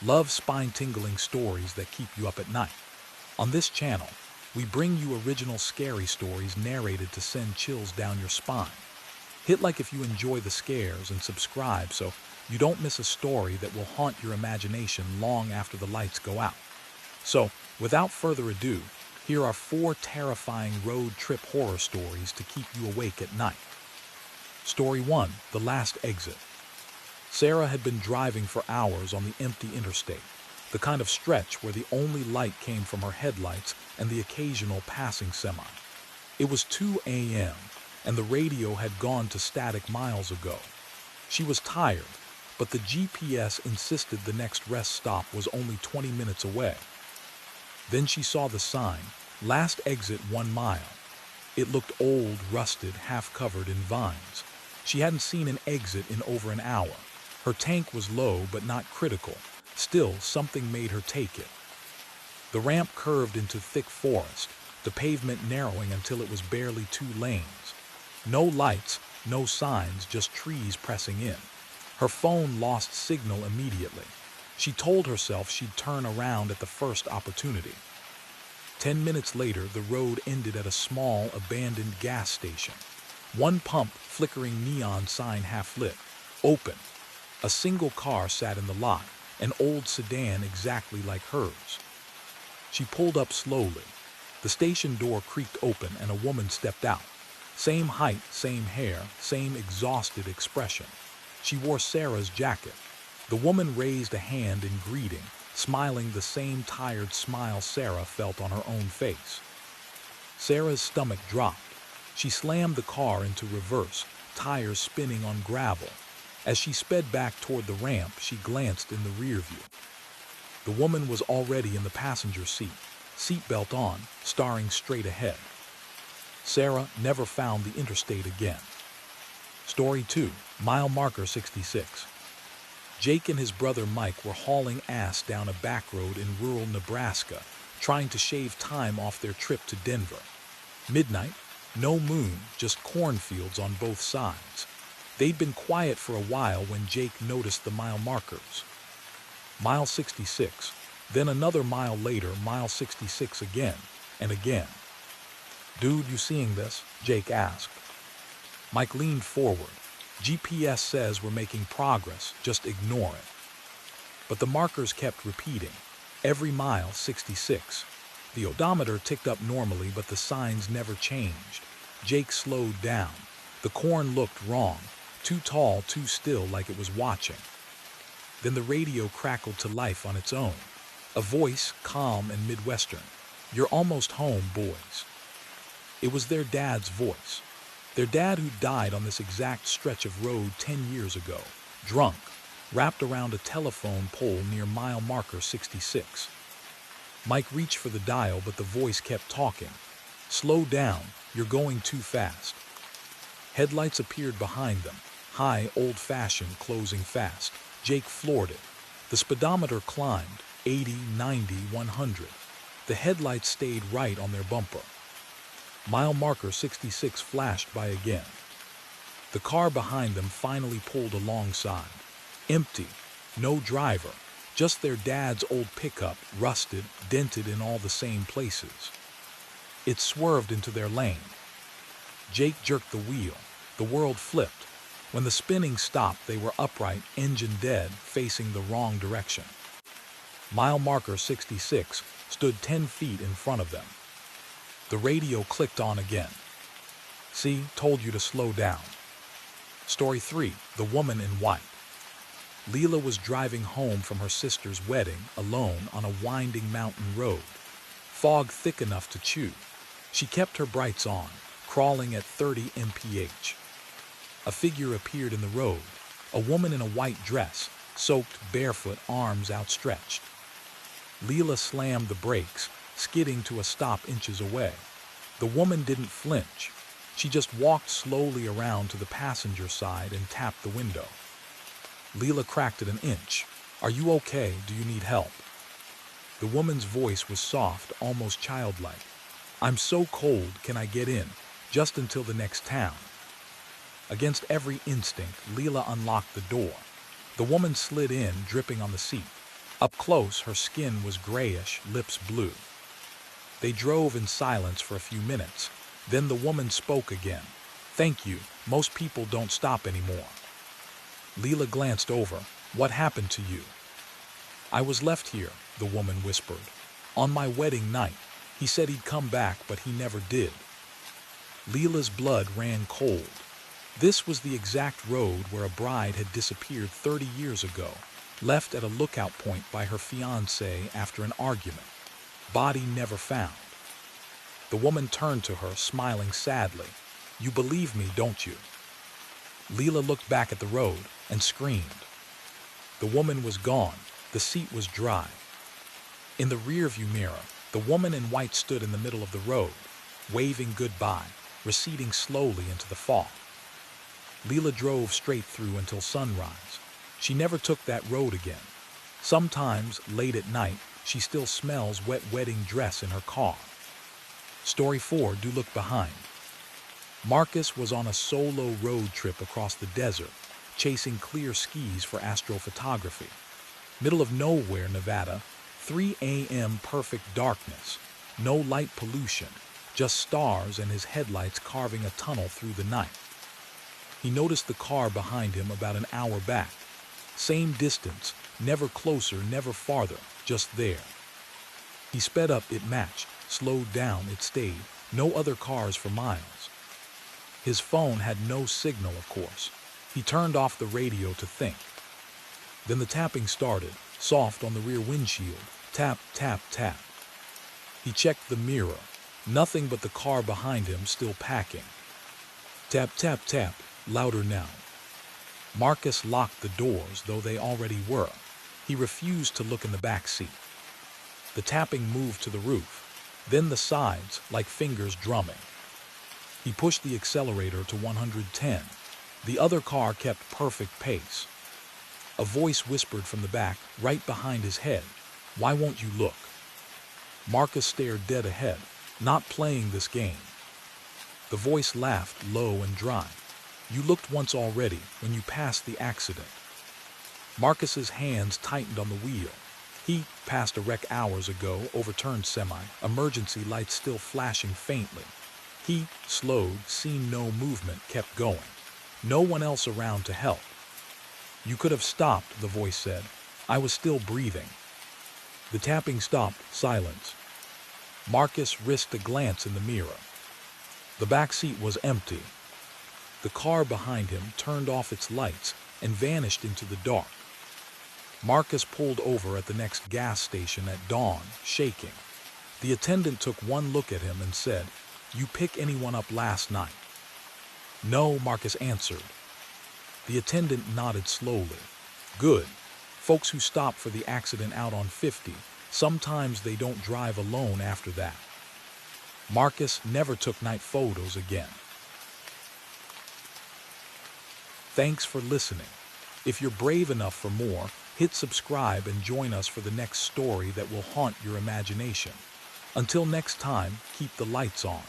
Love spine-tingling stories that keep you up at night? On this channel, we bring you original scary stories narrated to send chills down your spine. Hit like if you enjoy the scares and subscribe so you don't miss a story that will haunt your imagination long after the lights go out. So, without further ado, here are 4 terrifying road trip horror stories to keep you awake at night. Story 1: The Last Exit. Sarah had been driving for hours on the empty interstate, the kind of stretch where the only light came from her headlights and the occasional passing semi. It was 2 a.m., and the radio had gone to static miles ago. She was tired, but the GPS insisted the next rest stop was only 20 minutes away. Then she saw the sign, "Last exit 1 mile." It looked old, rusted, half covered in vines. She hadn't seen an exit in over an hour. Her tank was low but not critical. Still, something made her take it. The ramp curved into thick forest, the pavement narrowing until it was barely 2 lanes. No lights, no signs, just trees pressing in. Her phone lost signal immediately. She told herself she'd turn around at the first opportunity. 10 minutes later, the road ended at a small, abandoned gas station. One pump, flickering neon sign half lit, open. A single car sat in the lot, an old sedan exactly like hers. She pulled up slowly. The station door creaked open and a woman stepped out. Same height, same hair, same exhausted expression. She wore Sarah's jacket. The woman raised a hand in greeting, smiling the same tired smile Sarah felt on her own face. Sarah's stomach dropped. She slammed the car into reverse, tires spinning on gravel. As she sped back toward the ramp, she glanced in the rearview. The woman was already in the passenger seat, seatbelt on, staring straight ahead. Sarah never found the interstate again. Story 2: Mile marker 66. Jake and his brother Mike were hauling ass down a back road in rural Nebraska, trying to shave time off their trip to Denver. Midnight, no moon, just cornfields on both sides. They'd been quiet for a while when Jake noticed the mile markers. Mile 66, then another mile later, mile 66 again, and again. "Dude, you seeing this?" Jake asked. Mike leaned forward. "GPS says we're making progress, just ignore it." But the markers kept repeating. Every mile, 66. The odometer ticked up normally, but the signs never changed. Jake slowed down. The corn looked wrong. Too tall, too still, like it was watching. Then the radio crackled to life on its own. A voice, calm and Midwestern. "You're almost home, boys." It was their dad's voice. Their dad who died on this exact stretch of road 10 years ago, drunk, wrapped around a telephone pole near mile marker 66. Mike reached for the dial, but the voice kept talking. "Slow down, you're going too fast." Headlights appeared behind them, high, old-fashioned, closing fast. Jake floored it. The speedometer climbed, 80, 90, 100. The headlights stayed right on their bumper. Mile marker 66 flashed by again. The car behind them finally pulled alongside. Empty, no driver, just their dad's old pickup, rusted, dented in all the same places. It swerved into their lane. Jake jerked the wheel. The world flipped. When the spinning stopped, they were upright, engine dead, facing the wrong direction. Mile marker 66 stood 10 feet in front of them. The radio clicked on again. "See, told you to slow down." Story 3: The Woman in White. Leela was driving home from her sister's wedding, alone, on a winding mountain road. Fog thick enough to chew. She kept her brights on, crawling at 30 mph. A figure appeared in the road, a woman in a white dress, soaked, barefoot, arms outstretched. Leela slammed the brakes, skidding to a stop inches away. The woman didn't flinch. She just walked slowly around to the passenger side and tapped the window. Leela cracked it an inch. "Are you okay? Do you need help?" The woman's voice was soft, almost childlike. "I'm so cold, can I get in? Just until the next town." Against every instinct, Leela unlocked the door. The woman slid in, dripping on the seat. Up close, her skin was grayish, lips blue. They drove in silence for a few minutes. Then the woman spoke again. "Thank you. Most people don't stop anymore." Leela glanced over. "What happened to you?" "I was left here," the woman whispered. "On my wedding night. He said he'd come back, but he never did." Leela's blood ran cold. This was the exact road where a bride had disappeared 30 years ago, left at a lookout point by her fiancé after an argument. Body never found. The woman turned to her, smiling sadly. "You believe me, don't you?" Leela looked back at the road and screamed. The woman was gone. The seat was dry. In the rearview mirror, the woman in white stood in the middle of the road, waving goodbye, receding slowly into the fog. Leela drove straight through until sunrise. She never took that road again. Sometimes, late at night, she still smells wet wedding dress in her car. Story 4, Do Look Behind. Marcus was on a solo road trip across the desert, chasing clear skies for astrophotography. Middle of nowhere, Nevada, 3 a.m. perfect darkness, no light pollution, just stars and his headlights carving a tunnel through the night. He noticed the car behind him about an hour back. Same distance, never closer, never farther, just there. He sped up, it matched. Slowed down, it stayed. No other cars for miles. His phone had no signal, of course. He turned off the radio to think. Then the tapping started, soft on the rear windshield. Tap, tap, tap. He checked the mirror. Nothing but the car behind him still packing. Tap, tap, tap, louder now. Marcus locked the doors, though they already were. He refused to look in the back seat. The tapping moved to the roof, then the sides, like fingers drumming. He pushed the accelerator to 110. The other car kept perfect pace. A voice whispered from the back, right behind his head, "Why won't you look?" Marcus stared dead ahead, not playing this game. The voice laughed, low and dry. "You looked once already, when you passed the accident." Marcus's hands tightened on the wheel. He passed a wreck hours ago, overturned semi, emergency lights still flashing faintly. He slowed, seen no movement, kept going. No one else around to help. "You could have stopped," the voice said. "I was still breathing." The tapping stopped, silence. Marcus risked a glance in the mirror. The back seat was empty. The car behind him turned off its lights and vanished into the dark. Marcus pulled over at the next gas station at dawn, shaking. The attendant took one look at him and said, "You pick anyone up last night?" "No," Marcus answered. The attendant nodded slowly. "Good. Folks who stop for the accident out on 50, sometimes they don't drive alone after that." Marcus never took night photos again. Thanks for listening. If you're brave enough for more, hit subscribe and join us for the next story that will haunt your imagination. Until next time, keep the lights on.